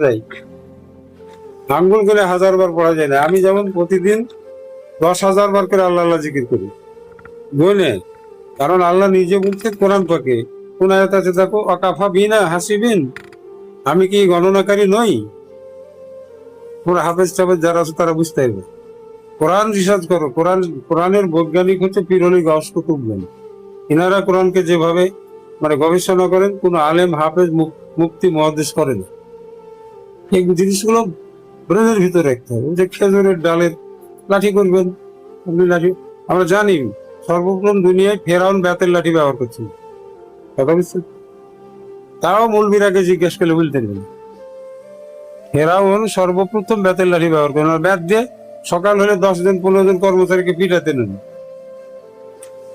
যায়, আঙ্গুল গুনে 1000 বার পড়া যায় না। আমি যেমন প্রতিদিন 10,000 বার করে আল্লাহ আল্লাহ জিকির করি গুনে, কারণ আল্লাহ নিজে বলছে কোরআন পাকে, কোন আয়াত আছে দেখো, অকাফা বিনা হাসিবিন, আমি কি গণনাকারী নই? পুরো হাফেজ টাফেজ যারা আছে তারা বুঝতে পারবে। কোরআন রিসার্চ করো, কোরআনের বৈজ্ঞানিক হচ্ছে পীর অলি গাউস কুতুবগঞ্জ। ইনারা কোরআনকে যেভাবে মানে গবেষণা করেন, কোন আলেম হাফেজ মুফতি মুহাদ্দিস করেন। এই জিনিসগুলো ব্রেনের ভিতরে রাখতে হবে। যে খেজুরের ডালের লাঠি করবেন আপনি, লাঠি আমরা জানি সর্বপ্রথম দুনিয়ায় ফেরাউন বেতের লাঠি ব্যবহার করছিল, কথা বুঝছেন? তাও মৌলবীরাকে জিজ্ঞেস করলে বলতেন না। ফেরাউন সর্বপ্রথম বেতের লাঠি ব্যবহার করেন, বেত দিয়ে সকাল হলে 10 জন 15 জন কর্মচারীকে পিটাতেন।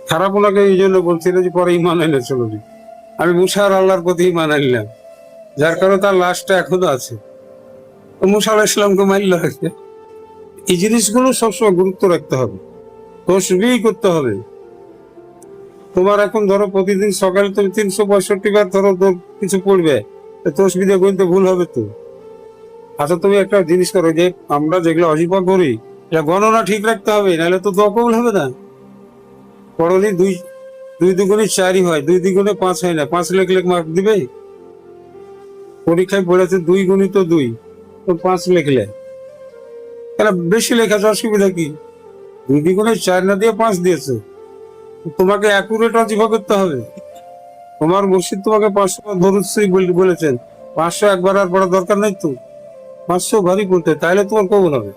খারাপ ওনাকে এই জন্য বলছিল যে পরে ইমান এনে চলো। আমি মুসা আর আল্লাহর প্রতি ইমান আনলাম, যার কারণে তার লাশটা এখনো আছে। মুসা আলাইহিস সালামকে মারল হয়েছে। এই জিনিসগুলো সবসময় গুরুত্ব রাখতে হবে, তসবিহ করতে হবে। তোমার এখন ধরো প্রতিদিন সকালে তুমি 365 বার ধরো কিছু পড়বে, তসবিহ দিয়ে গুনতে ভুল হবে তো। আচ্ছা তুমি একটা জিনিস করো, যে আমরা যেগুলো অজিফা করি এটা গণনা ঠিক রাখতে হবে, নাহলে তো দোয়া কবুল হবে না। পড়লি 2 দুগুণে 4 হয়, 2 দ্বিগুণে 5 হয় না, 5 লিখলে মার্ক দিবে? পরীক্ষায় পড়েছে 2 গুণিত 2, তো 5 লিখলে তাহলে বেশি লেখা অসুবিধা কি? 2 দ্বিগুণে 4 না দিয়ে 5 দিয়েছে। তোমাকে অ্যাকুরেট অজিফা করতে হবে। তোমার মুর্শিদ তোমাকে 500 দরুদ শরীফ বলেছেন, 500 একবার আর পড়ার দরকার নাই তো, 500 ভারী পড়তে, তাহলে তোমার কবুল হবে।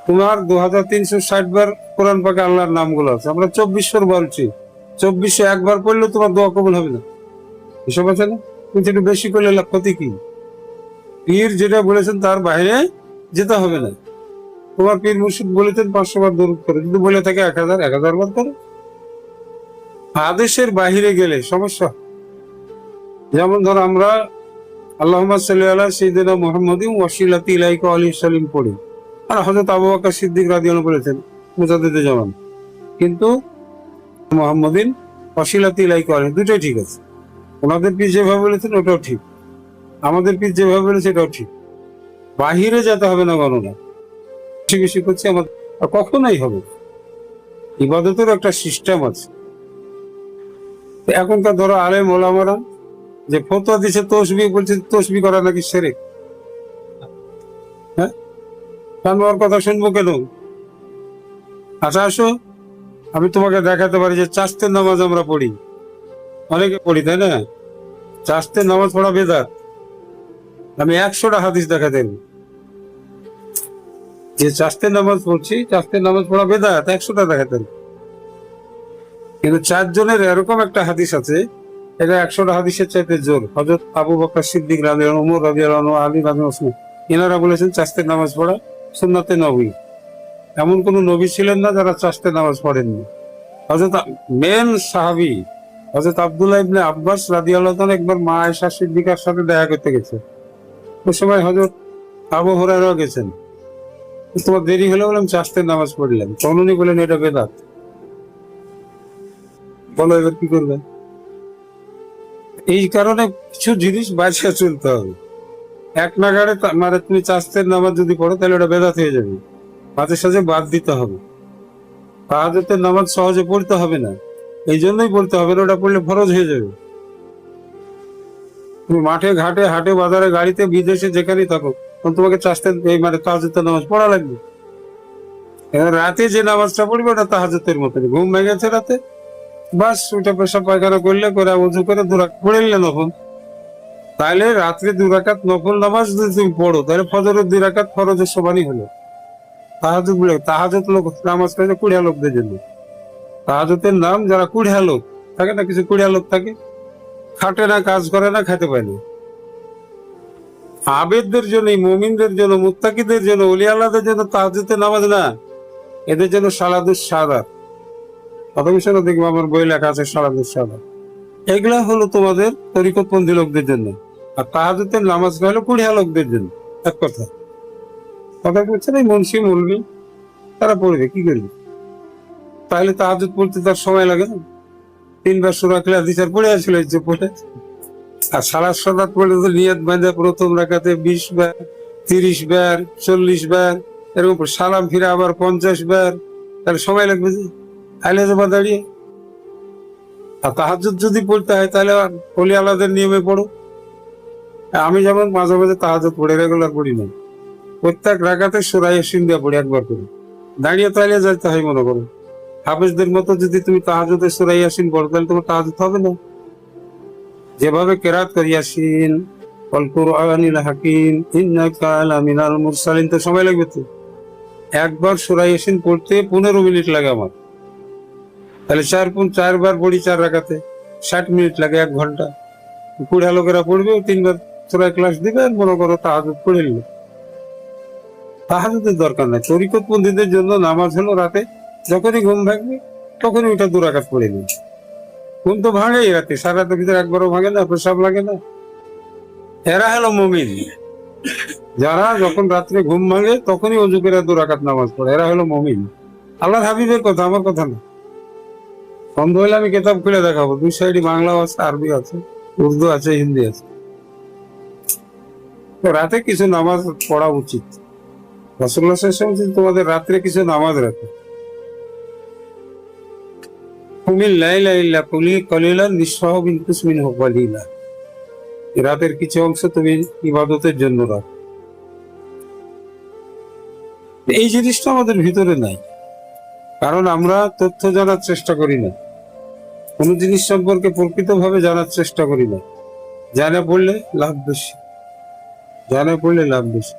তোমার 2360 বার কোরআন পাকে আল্লাহর নামগুলো আছে, আমরা 2400 বলছি, 2400 একবার পড়লে তোমার দোয়া কবুল হবে না। এসব আছে না? কিন্তু একটু বেশি করলে ক্ষতি কি? পীর যেটা বলেছেন তার বাইরে যেতে হবে না। তোমার পীর মুর্শিদ বলেছেন 500 বার দরুদ করে, যদি বলে থাকে 1000 বার করো। আদেশের বাহিরে গেলে সমস্যা। যেমন ধর আমরা আল্লাহুম্মা সাল্লি আলা সাইয়্যিদিনা মুহাম্মাদিন ওয়াসিলাতি ইলাইকা আলাইহিস সালাম পড়ি, আর হযরত আবু বকর সিদ্দিক রাদিয়াল্লাহু বলেছেন মুজাদ্দিদে জামান, কিন্তু মুহাম্মাদিন ওয়াসিলাতি ইলাইকা আলাইহি দুটোই ঠিক আছে। ওনাদের পীর যেভাবে বলেছেন ওটাও ঠিক, আমাদের পীর যেভাবে বলেছে এটাও ঠিক। বাহিরে যেতে হবে না গণনা, বেশি বেশি করছি আমার কখনোই হবে। ইবাদতের একটা সিস্টেম আছে। এখনকার ধরো আলেম ওলামারা যে ফতোয়া দিচ্ছে তসবিহ, বলছে তসবিহ করা নাকি শিরক। হ্যাঁ, ওর কথা শুনবো কেন? আচ্ছা আসো, আমি তোমাকে দেখাতে পারি যে চাস্তের নামাজ আমরা পড়ি, অনেকে পড়ি তাই না? চাস্তের নামাজ পড়া বেদাত। আমি 100টা হাদিস দেখাতেন যে চাস্তের নামাজ পড়ছি, চাস্তের নামাজ পড়া বেদাত, 100টা দেখাতেন। কিন্তু 4 জনের এরকম একটা হাদিস আছে, এটা 100টা হাদিসের চাইতে জোর। হযরত আবু বকর সিদ্দিক রাদিয়াল্লাহু আনহু, ওমর রাদিয়াল্লাহু আনহু, আলী রাদিয়াল্লাহু আনহু, এনারা বলেছেন চাস্তের নামাজ পড়া সুন্নাতে নবী। এমন কোন নবী ছিলেন না যারা চাস্তের নামাজ পড়েননি। হযরত মেন সাহাবী হযরত আব্দুল্লাহ ইবনে আব্বাস রাদিয়াল্লাহু আনহু একবার মা আয়েশা সিদ্দিকার সাথে দেখা করতে গেছে। ওই সময় হযরত আবু হুরায়রাও গেছেন। তোমার দেরি হলো বলে আমি চাস্তের নামাজ পড়লাম, তখন উনি বলেন এটা বেদাত। বলো এবার কি করবেন? এই কারণে কিছু জিনিস বাঁচিয়ে চলতে হবে। এক নাগাড়ে মানে তুমি চাস্তের নামাজ যদি পড়ো তাহলে ওটা বেদাত হয়ে যাবে, মাঝে সাঝে বাদ দিতে হবে। তাহাজ্জুদের নামাজ সহজে পড়তে হবে না, এই জন্যই পড়তে হবে না, ওটা পড়লে ফরজ হয়ে যাবে। তুমি মাঠে ঘাটে হাটে বাজারে গাড়িতে বিদেশে যেখানেই থাকো, তখন তোমাকে চাস্তের এই মানে তাহাজ্জুদের নামাজ পড়া লাগবে। এবার রাতে যে নামাজটা পড়বে ওটা তাহাজ্জুদের মতো, ঘুম ভেঙেছে রাতে, বাস ওটা পেশাব পায়খানা করলে করে উযু করে 2 রাকাত পড়ে নিলে নফল। তাহলে রাত্রে 2 রাকাত নফল নামাজ যদি তুমি পড়ো তাহলে ফজরের 2 রাকাত ফরজের সমানই হলো। তাহাজ্জুদ লোক নামাজ পড়ে কুড়িয়া লোকদের জন্য। তাহাজ্জুদের নাম যারা কুড়িয়া লোক থাকে না, কিছু কুড়িয়া লোক থাকে, খাটে না, কাজ করে না, খেতে পায় না। আবেদদের জন্য, মুমিনদের জন্য, মুত্তাকিদের জন্য, ওলি আল্লাহদের জন্য তাহাজ্জুদের নামাজ না, এদের জন্য সালাতুস সাদাত। কত বিষয় দেখবো আমার বই লেখা আছে সালাতুস সাদাত। এগুলা হলো তোমাদের তরিকতপন্থী লোকদের জন্য, আর তাহাজ্জুদের নামাজ হলো কুড়িয়া লোকদের জন্য। এক কথা বলছেন, এই মুন্সি মৌলবি তারা পড়বে, কি করবে? তাহলে তাহাজ্জুদ পড়তে তার সময় লাগে না? 3 বার সূরা ইখলাস দিছার পড়ে আসলে যে পড়ে আর সালাত সালাত পড়লে তো নিয়ত বাঁধে প্রথম রাকাতে 20 বার, 30 বার, 40 বার, এরকম সালাম ফিরে আবার 50 বার, তাহলে সময় লাগবে যে আইলে জমা দাঁড়িয়ে। আর তাহাজ্জুদ যদি পড়তে হয় তাহলে ওলি আল্লাহদের নিয়মে পড়ো। আমি যেমন মাঝে মাঝে তাহাজ্জুদ পড়ে, রেগুলার পড়ি না, প্রত্যেক রাকাতে সূরা ইয়াসিন দিয়ে পড়ি একবার করে, দাঁড়িয়ে তাইলে যাইতে হয় মনে করো। হাফেজদের মতো যদি তুমি তাহাজ্জুদে সূরা ইয়াসিন পড়ো তাহলে তোমার তাহাজ্জুদ হবে না। যেভাবে কেরাত করি ইয়াসিন ওয়াল কুরআনিল হাকিম ইন্নাকা লামিনাল মুরসালিন, তো সময় লাগবে তো। একবার সূরা ইয়াসিন পড়তে 15 মিনিট লাগে আমার, তাহলে 4 বার পড়ি 4 রাকাতে 60 মিনিট লাগে, 1 ঘন্টা। কুড়া লোকেরা পড়বে, 3 বার সূরা ক্লাস দিবে, আর মনে করো তাহাজ্জুদ পড়ে নিল। তাহাজ্জুদের দরকার নাই। তরিকতপন্থীদের জন্য নামাজ হলো রাতে যখনই ঘুম ভাঙবে তখনই ওইটা 2 রাকাত পড়ে নিই। ঘুম তো ভাঙেই রাতে, সারা রাতের ভিতরে একবারও ভাঙে না, প্রসাব লাগে না। এরা হলো মুমিন, যারা যখন রাত্রে ঘুম ভাঙে তখনই ওযু করে 2 রাকাত নামাজ পড়ে, এরা হলো মুমিন। আল্লাহর হাবিবের কথা, আমার কথা না। সন্দেহ হলে আমি কিতাব খুলে দেখাবো, 2 সাইডে বাংলাও আছে, আরবি আছে, উর্দু আছে, হিন্দি আছে। তো রাতে কিছু নামাজ পড়া উচিত। রাসূলুল্লাহ সাল্লাল্লাহু আলাইহি ওয়াসাল্লাম তোমাদের রাত্রে কিছু নামাজ রাখো। কুমিল লাইলা ইল্লা কলিলান নিসফাহু বিনকুস মিনহু কলিলা, রাতের কিছু অংশ তুমি ইবাদতের জন্য রাখো। এই জিনিসটা আমাদের ভিতরে নাই, কারণ আমরা তথ্য জানার চেষ্টা করি না, কোন জিনিস সম্পর্কে প্রকৃতভাবে জানার চেষ্টা করি না। জানা পড়লে লাভ বেশি, জানা পড়লে লাভ বেশি।